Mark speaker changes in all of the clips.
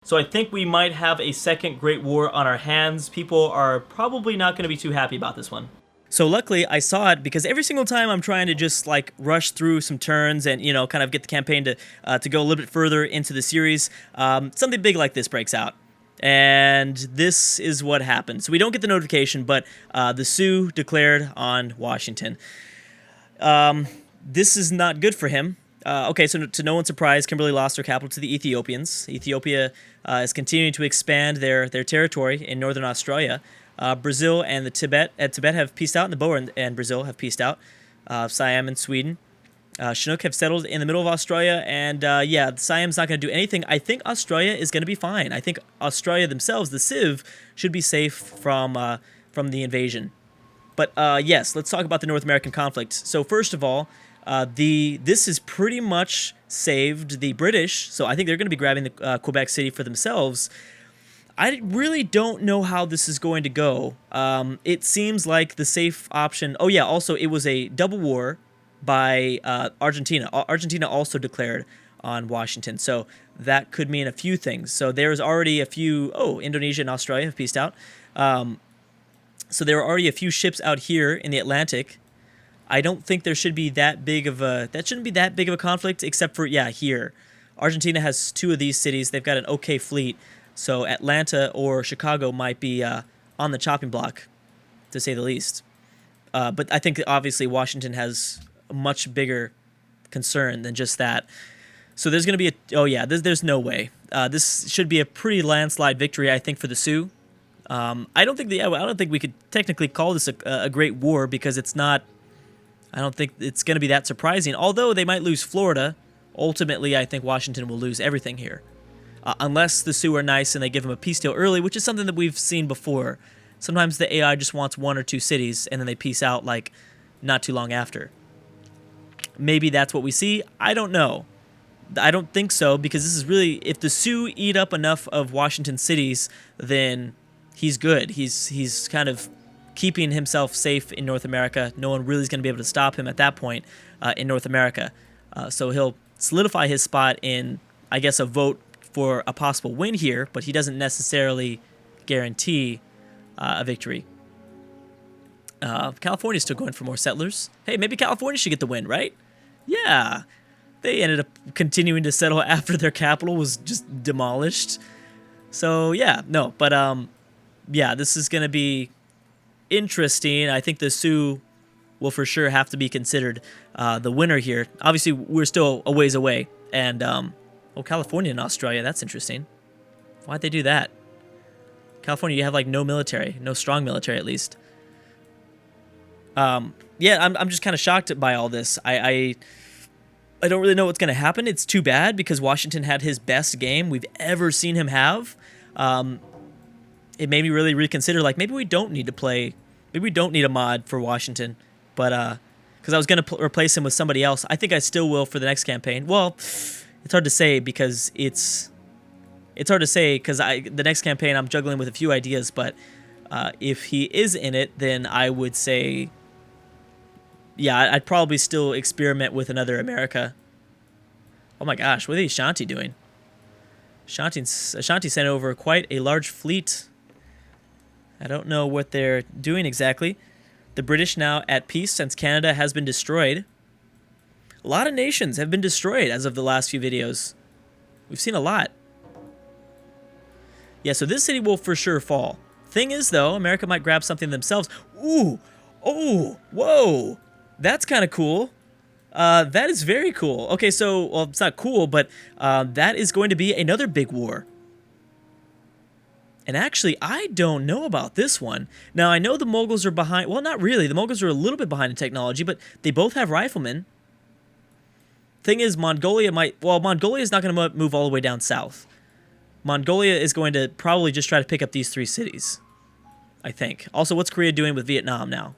Speaker 1: So I think we might have a second Great War on our hands. People are probably not going to be too happy about this one. So luckily I saw it because every single time I'm trying to just like rush through some turns and kind of get the campaign to go a little bit further into the series, something big like this breaks out. And this is what happened. So we don't get the notification, but the Sioux declared on Washington. This is not good for him. Okay, so to no one's surprise, Kimberly lost her capital to the Ethiopians. Ethiopia is continuing to expand their territory in northern Australia. Brazil and the Tibet have peaced out, and the Boer and Brazil have peaced out. Siam and Sweden. Chinook have settled in the middle of Australia, and yeah, Siam's not going to do anything. I think Australia is going to be fine. I think Australia themselves, the Civ, should be safe from the invasion. But yes, let's talk about the North American conflict. So first of all, this has pretty much saved the British, so I think they're going to be grabbing the Quebec City for themselves. I really don't know how this is going to go. It seems like the safe option... Oh yeah, also it was a double war by Argentina. Argentina also declared on Washington, so that could mean a few things. So there's already a few... Oh, Indonesia and Australia have peaced out. So there are already a few ships out here in the Atlantic. I don't think there should be that big of a... That shouldn't be that big of a conflict, except for, yeah, here. Argentina has 2 of these cities. They've got an okay fleet. So Atlanta or Chicago might be on the chopping block, to say the least. But I think obviously Washington has a much bigger concern than just that. So there's going to be a... Oh yeah, there's no way. This should be a pretty landslide victory, I think, for the Sioux. I don't think we could technically call this a great war because it's not... I don't think it's going to be that surprising. Although they might lose Florida, ultimately I think Washington will lose everything here. Unless the Sioux are nice and they give them a peace deal early, which is something that we've seen before. Sometimes the AI just wants 1 or 2 cities and then they peace out like not too long after. Maybe that's what we see. I don't know. I don't think so because this is really... If the Sioux eat up enough of Washington cities, then he's good. He's kind of keeping himself safe in North America. No one really is going to be able to stop him at that point in North America. So he'll solidify his spot in, I guess, a vote for a possible win here, but he doesn't necessarily guarantee a victory. California's still going for more settlers. Hey, maybe California should get the win, right? Yeah. They ended up continuing to settle after their capital was just demolished. So, yeah, no, but yeah, this is going to be interesting. I think the Sioux will for sure have to be considered the winner here. Obviously, we're still a ways away. And, oh, California and Australia, that's interesting. Why'd they do that? California, you have, like, no military. No strong military, at least. Yeah, I'm just kind of shocked by all this. I don't really know what's going to happen. It's too bad because Washington had his best game we've ever seen him have. It made me really reconsider, like, maybe we don't need to play... Maybe we don't need a mod for Washington. But, because I was going to replace him with somebody else. I think I still will for the next campaign. Well, it's hard to say because it's hard to say because the next campaign I'm juggling with a few ideas, but if he is in it, then I would say, yeah, I'd probably still experiment with another America. Oh my gosh, what are the Ashanti doing? Ashanti sent over quite a large fleet. I don't know what they're doing exactly. The British now at peace since Canada has been destroyed. A lot of nations have been destroyed as of the last few videos. We've seen a lot. Yeah, so this city will for sure fall. Thing is, though, America might grab something themselves. Ooh! Oh! Whoa! That's kind of cool. That is very cool. Okay, so, well, it's not cool, but that is going to be another big war. And actually, I don't know about this one. Now, I know the Mongols are behind... Well, not really. The Mongols are a little bit behind in technology, but they both have riflemen. Thing is, Mongolia might... Well, Mongolia is not going to move all the way down south. Mongolia is going to probably just try to pick up these 3 cities, I think. Also, what's Korea doing with Vietnam now?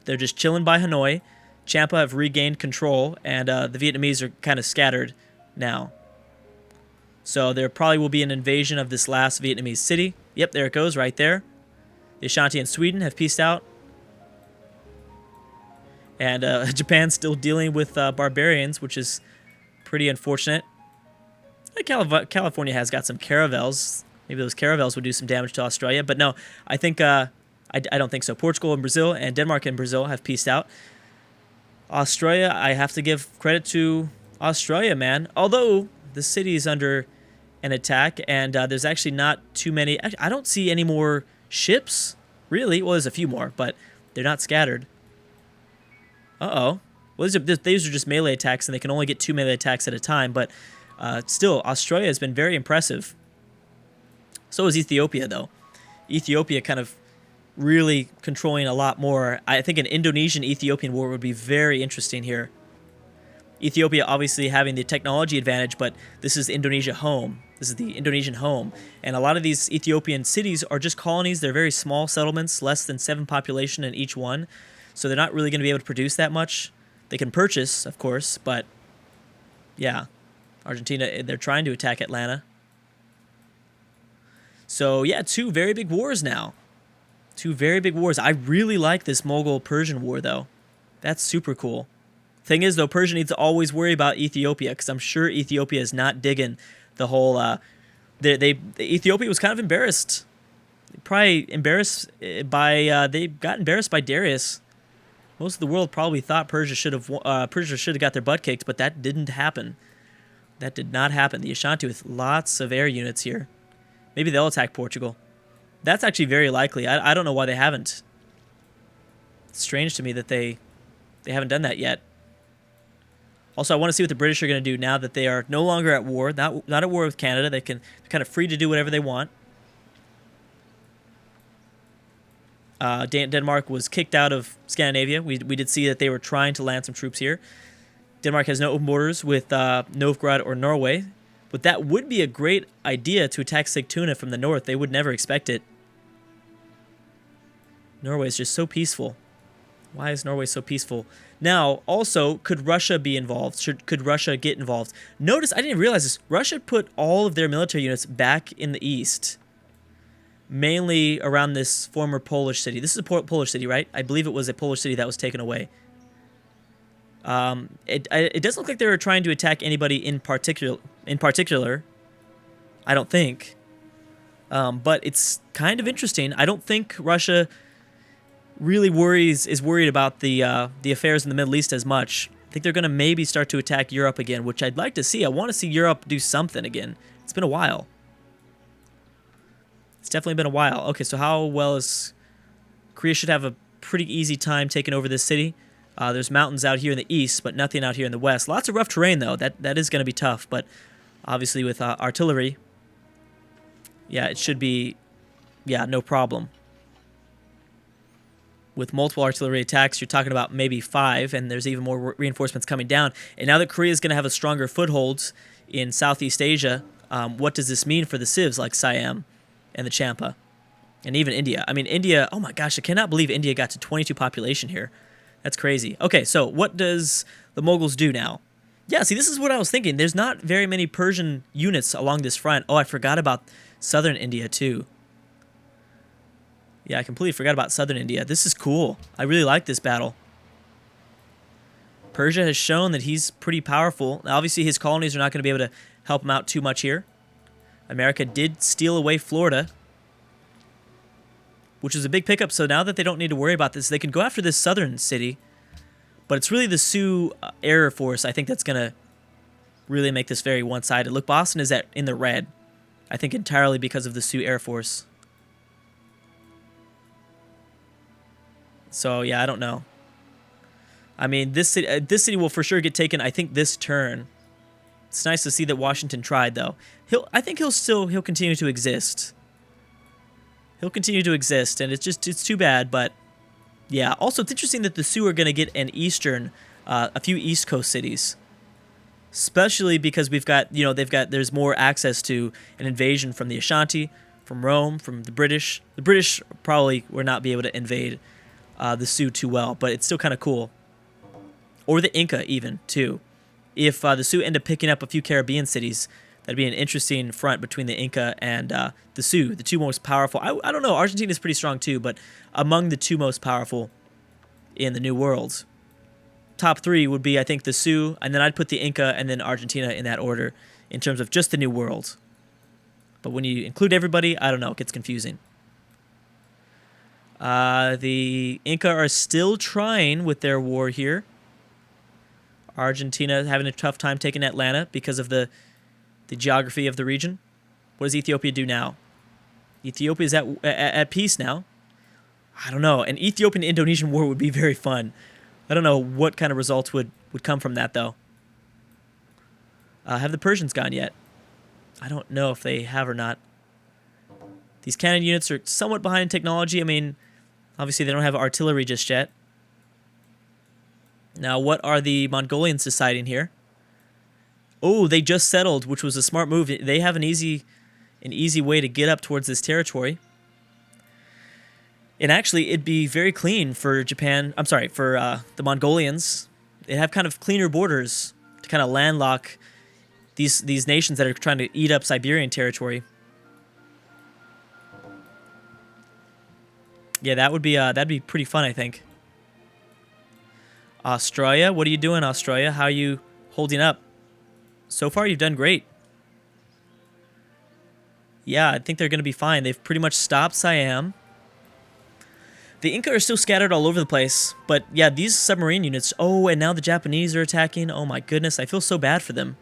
Speaker 1: They're just chilling by Hanoi. Champa have regained control, and the Vietnamese are kind of scattered now. So there probably will be an invasion of this last Vietnamese city. Yep, there it goes, right there. The Ashanti and Sweden have peaced out. And Japan's still dealing with barbarians, which is pretty unfortunate. California has got some caravels. Maybe those caravels would do some damage to Australia, but no, I think I don't think so. Portugal and Brazil and Denmark and Brazil have peaced out. Australia, I have to give credit to Australia, man. Although the city is under an attack, and there's actually not too many. I don't see any more ships, really. Well, there's a few more, but they're not scattered. Uh-oh. Well, these are just melee attacks, and they can only get 2 melee attacks at a time, but still, Australia has been very impressive. So is Ethiopia, though. Ethiopia kind of really controlling a lot more. I think an Indonesian-Ethiopian war would be very interesting here. Ethiopia obviously having the technology advantage, but this is Indonesia home. This is the Indonesian home. And a lot of these Ethiopian cities are just colonies. They're very small settlements, less than 7 population in each one. So they're not really going to be able to produce that much. They can purchase, of course, but yeah. Argentina, they're trying to attack Atlanta. So yeah, 2 very big wars now. 2 very big wars. I really like this Mughal-Persian war, though. That's super cool. Thing is, though, Persia needs to always worry about Ethiopia, because I'm sure Ethiopia is not digging the whole... Ethiopia was kind of embarrassed. Probably embarrassed by... they got embarrassed by Darius. Most of the world probably thought Persia should have got their butt kicked, but that didn't happen. That did not happen. The Ashanti with lots of air units here. Maybe they'll attack Portugal. That's actually very likely. I don't know why they haven't. It's strange to me that they haven't done that yet. Also, I want to see what the British are going to do now that they are no longer at war, not at war with Canada. They're kind of free to do whatever they want. Denmark was kicked out of Scandinavia. We did see that they were trying to land some troops here. Denmark has no open borders with Novgorod or Norway. But that would be a great idea to attack Sigtuna from the north. They would never expect it. Norway is just so peaceful. Why is Norway so peaceful? Now, also, could Russia be involved? Could Russia get involved? Notice, I didn't realize this. Russia put all of their military units back in the east. Mainly around this former Polish city. This is a Polish city, right? I believe it was a Polish city that was taken away. It doesn't look like they were trying to attack anybody in particular. I don't think. But it's kind of interesting. I don't think Russia really is worried about the affairs in the Middle East as much. I think they're going to maybe start to attack Europe again, which I'd like to see. I want to see Europe do something again. It's been a while. It's definitely been a while. Okay, so how well is... Korea should have a pretty easy time taking over this city. There's mountains out here in the east, but nothing out here in the west. Lots of rough terrain, though. That is going to be tough, but obviously with artillery, yeah, it should be, yeah, no problem. With multiple artillery attacks, you're talking about maybe 5, and there's even more reinforcements coming down. And now that Korea is going to have a stronger foothold in Southeast Asia, what does this mean for the civs like Siam and the Champa? And even India. I mean, India, oh my gosh, I cannot believe India got to 22 population here. That's crazy. Okay, so what does the Mughals do now? Yeah, see, this is what I was thinking. There's not very many Persian units along this front. Oh, I forgot about southern India, too. Yeah, I completely forgot about southern India. This is cool. I really like this battle. Persia has shown that he's pretty powerful. Now, obviously, his colonies are not going to be able to help him out too much here. America did steal away Florida, which is a big pickup. So now that they don't need to worry about this, they can go after this southern city. But it's really the Sioux Air Force, I think, that's going to really make this very one-sided. Look, Boston is in the red. I think entirely because of the Sioux Air Force. So, yeah, I don't know. I mean, this city will for sure get taken, I think, this turn. It's nice to see that Washington tried, though. I think he'll continue to exist. He'll continue to exist, and it's too bad, but yeah. Also, it's interesting that the Sioux are going to get a few East Coast cities, especially because there's more access to an invasion from the Ashanti, from Rome, from the British. The British probably will not be able to invade the Sioux too well, but it's still kind of cool. Or the Inca even, too. If the Sioux end up picking up a few Caribbean cities, that'd be an interesting front between the Inca and the Sioux, the 2 most powerful. I don't know, Argentina is pretty strong too, but among the 2 most powerful in the New World. Top 3 would be, I think, the Sioux, and then I'd put the Inca and then Argentina in that order in terms of just the New World. But when you include everybody, I don't know, it gets confusing. The Inca are still trying with their war here. Argentina having a tough time taking Atlanta because of the geography of the region. What does Ethiopia do now? Ethiopia is at peace now. I don't know. An Ethiopian-Indonesian war would be very fun. I don't know what kind of results would come from that, though. Have the Persians gone yet? I don't know if they have or not. These cannon units are somewhat behind in technology. I mean, obviously they don't have artillery just yet. Now, what are the Mongolians deciding here? Oh, they just settled, which was a smart move. They have an easy way to get up towards this territory. And actually, it'd be very clean for Japan. I'm sorry, for the Mongolians. They have kind of cleaner borders to kind of landlock these nations that are trying to eat up Siberian territory. Yeah, that'd be pretty fun, I think. Australia, what are you doing, Australia? How are you holding up? So far, you've done great. Yeah, I think they're going to be fine. They've pretty much stopped Siam. The Inca are still scattered all over the place, but yeah, these submarine units... Oh, and now the Japanese are attacking. Oh my goodness, I feel so bad for them.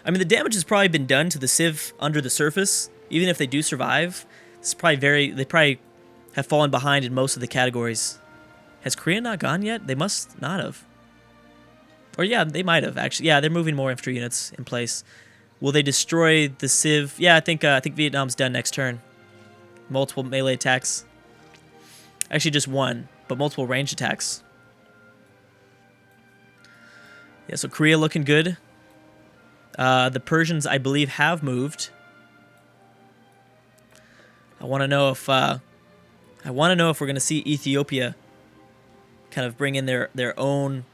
Speaker 1: I mean, the damage has probably been done to the Civ under the surface. Even if they do survive, it's probably they probably have fallen behind in most of the categories. Has Korea not gone yet? They must not have. Or yeah, they might have, actually. Yeah, they're moving more infantry units in place. Will they destroy the Civ? Yeah, I think Vietnam's done next turn. Multiple melee attacks. Actually, just one, but multiple range attacks. Yeah, so Korea looking good. The Persians, I believe, have moved. I want to know if we're going to see Ethiopia kind of bring in their own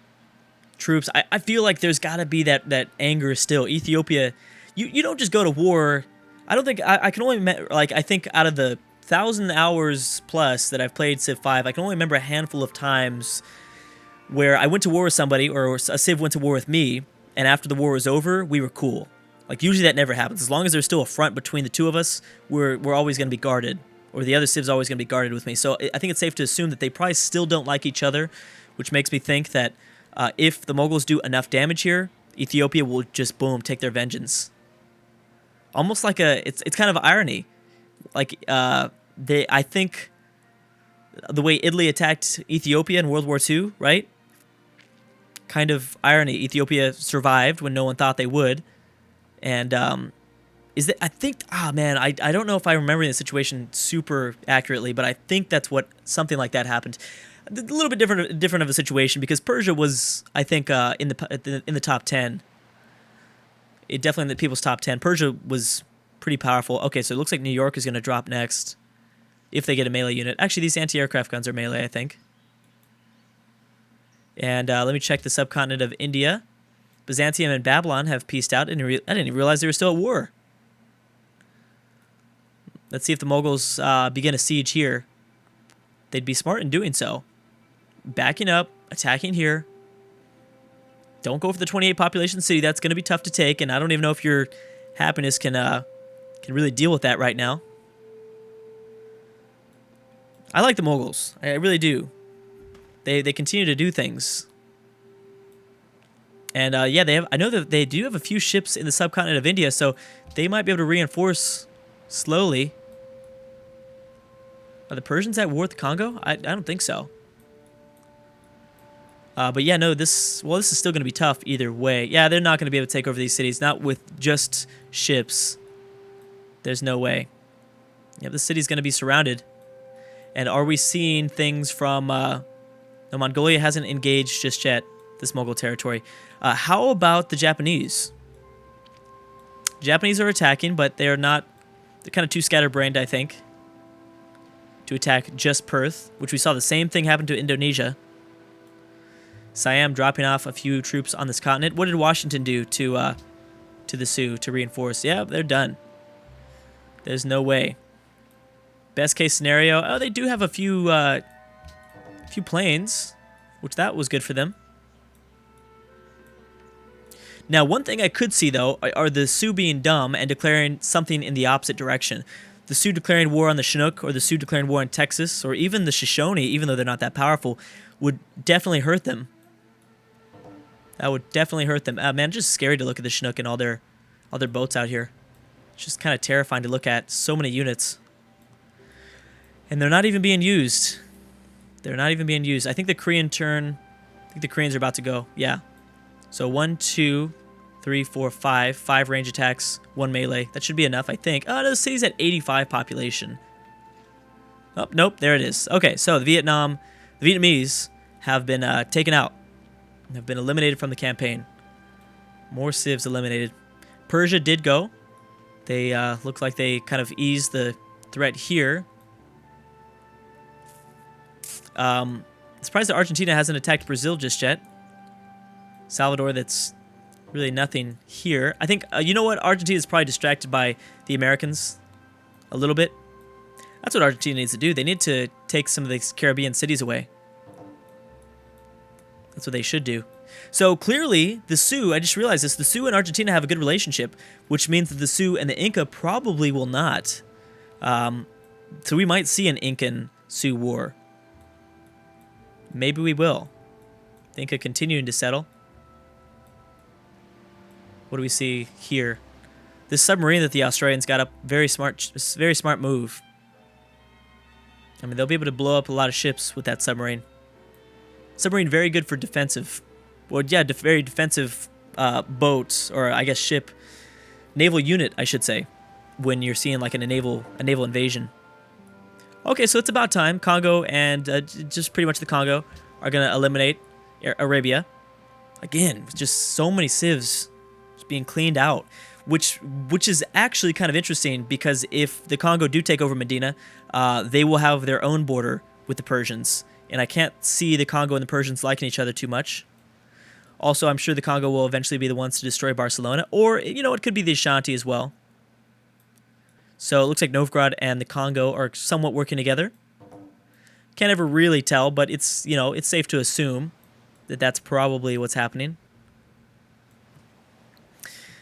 Speaker 1: troops. I feel like there's got to be that anger still. Ethiopia, you don't just go to war. I don't think I can only I think out of the 1,000 hours plus that I've played Civ 5, I can only remember a handful of times where I went to war with somebody or a Civ went to war with me, and after the war was over, we were cool. Like, usually that never happens. As long as there's still a front between the two of us, we're always going to be guarded, or the other Civ's always going to be guarded with me. So I think it's safe to assume that they probably still don't like each other, which makes me think that if the Mongols do enough damage here, Ethiopia will just, boom, take their vengeance. Almost like it's kind of irony. Like, I think the way Italy attacked Ethiopia in World War II, right? Kind of irony. Ethiopia survived when no one thought they would. And I think, man, I don't know if I remember the situation super accurately, but I think that's what something like that happened. A little bit different of a situation because Persia was, I think, in the top 10. It definitely in the people's top 10. Persia was pretty powerful. Okay, so it looks like New York is going to drop next if they get a melee unit. Actually, these anti-aircraft guns are melee, I think. And let me check the subcontinent of India. Byzantium and Babylon have peaced out. I didn't even realize they were still at war. Let's see if the Mongols begin a siege here. They'd be smart in doing so. Backing up, attacking here. Don't go for the 28 population city. That's going to be tough to take, and I don't even know if your happiness can really deal with that right now. I like the Mongols. I really do. They continue to do things. And yeah, I know that they do have a few ships in the subcontinent of India, so they might be able to reinforce slowly. Are the Persians at war with the Congo? I don't think so. But yeah, no, this is still going to be tough either way. Yeah, they're not going to be able to take over these cities, not with just ships. There's no way. Yeah, the city's going to be surrounded. And are we seeing things from... No, Mongolia hasn't engaged just yet, this Mongol territory. How about the Japanese? Japanese are attacking, but they're not... They're kind of too scatterbrained, I think, to attack just Perth, which we saw the same thing happen to Indonesia. Siam dropping off a few troops on this continent. What did Washington do to the Sioux to reinforce? Yeah, they're done. There's no way. Best case scenario. Oh, they do have a few planes, which that was good for them. Now, one thing I could see, though, are the Sioux being dumb and declaring something in the opposite direction. The Sioux declaring war on the Chinook, or the Sioux declaring war in Texas, or even the Shoshone, even though they're not that powerful, would definitely hurt them. That would definitely hurt them. Man, it's just scary to look at the Chinook and all their boats out here. It's just kind of terrifying to look at. So many units. And they're not even being used. They're not even being used. I think the Korean turn... I think the Koreans are about to go. Yeah. So 1, 2, 3, 4, 5. 5 range attacks, 1 melee. That should be enough, I think. Oh, no, the city's at 85 population. Oh, nope, there it is. Okay, so the Vietnamese have been taken out. Have been eliminated from the campaign. More civs eliminated. Persia did go. They look like they kind of eased the threat here. Surprised that Argentina hasn't attacked Brazil just yet. Salvador, that's really nothing here. I think, you know what? Argentina is probably distracted by the Americans a little bit. That's what Argentina needs to do. They need to take some of these Caribbean cities away. That's what they should do. So clearly, the Sioux, I just realized this, the Sioux and Argentina have a good relationship, which means that the Sioux and the Inca probably will not. So we might see an Incan-Sioux war. Maybe we will. The Inca continuing to settle. What do we see here? This submarine that the Australians got up, very smart move. I mean, they'll be able to blow up a lot of ships with that submarine. Submarine very good for defensive. Well, yeah, very defensive boats, or I guess ship. Naval unit, I should say, when you're seeing like a naval invasion. Okay, so it's about time. Congo and just pretty much the Congo are going to eliminate Arabia. Again, just so many civs just being cleaned out, which is actually kind of interesting because if the Congo do take over Medina, they will have their own border with the Persians. And I can't see the Congo and the Persians liking each other too much. Also, I'm sure the Congo will eventually be the ones to destroy Barcelona. Or, you know, it could be the Ashanti as well. So it looks like Novgorod and the Congo are somewhat working together. Can't ever really tell, but it's, you know, it's safe to assume that that's probably what's happening.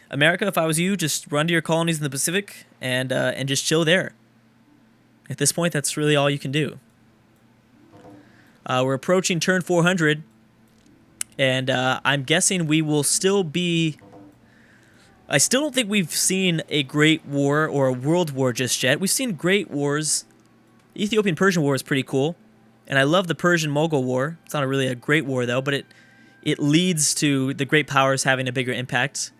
Speaker 1: America, if I was you, just run to your colonies in the Pacific and just chill there. At this point, that's really all you can do. We're approaching turn 400, and I'm guessing we will still be... I still don't think we've seen a great war or a world war just yet. We've seen great wars. The Ethiopian-Persian War is pretty cool, and I love the Persian-Mogul War. It's not really a great war, though, but it leads to the great powers having a bigger impact.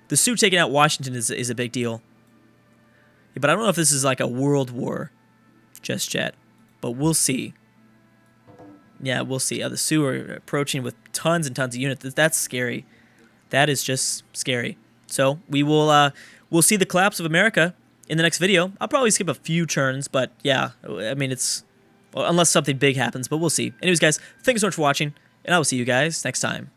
Speaker 1: The Sioux taking out Washington is a big deal. Yeah, but I don't know if this is like a world war just yet, but we'll see. Yeah, we'll see. The Sioux are approaching with tons and tons of units. That's scary. That is just scary. So we will we'll see the collapse of America in the next video. I'll probably skip a few turns, but yeah, I mean, it's... Well, unless something big happens, but we'll see. Anyways, guys, thanks so much for watching, and I will see you guys next time.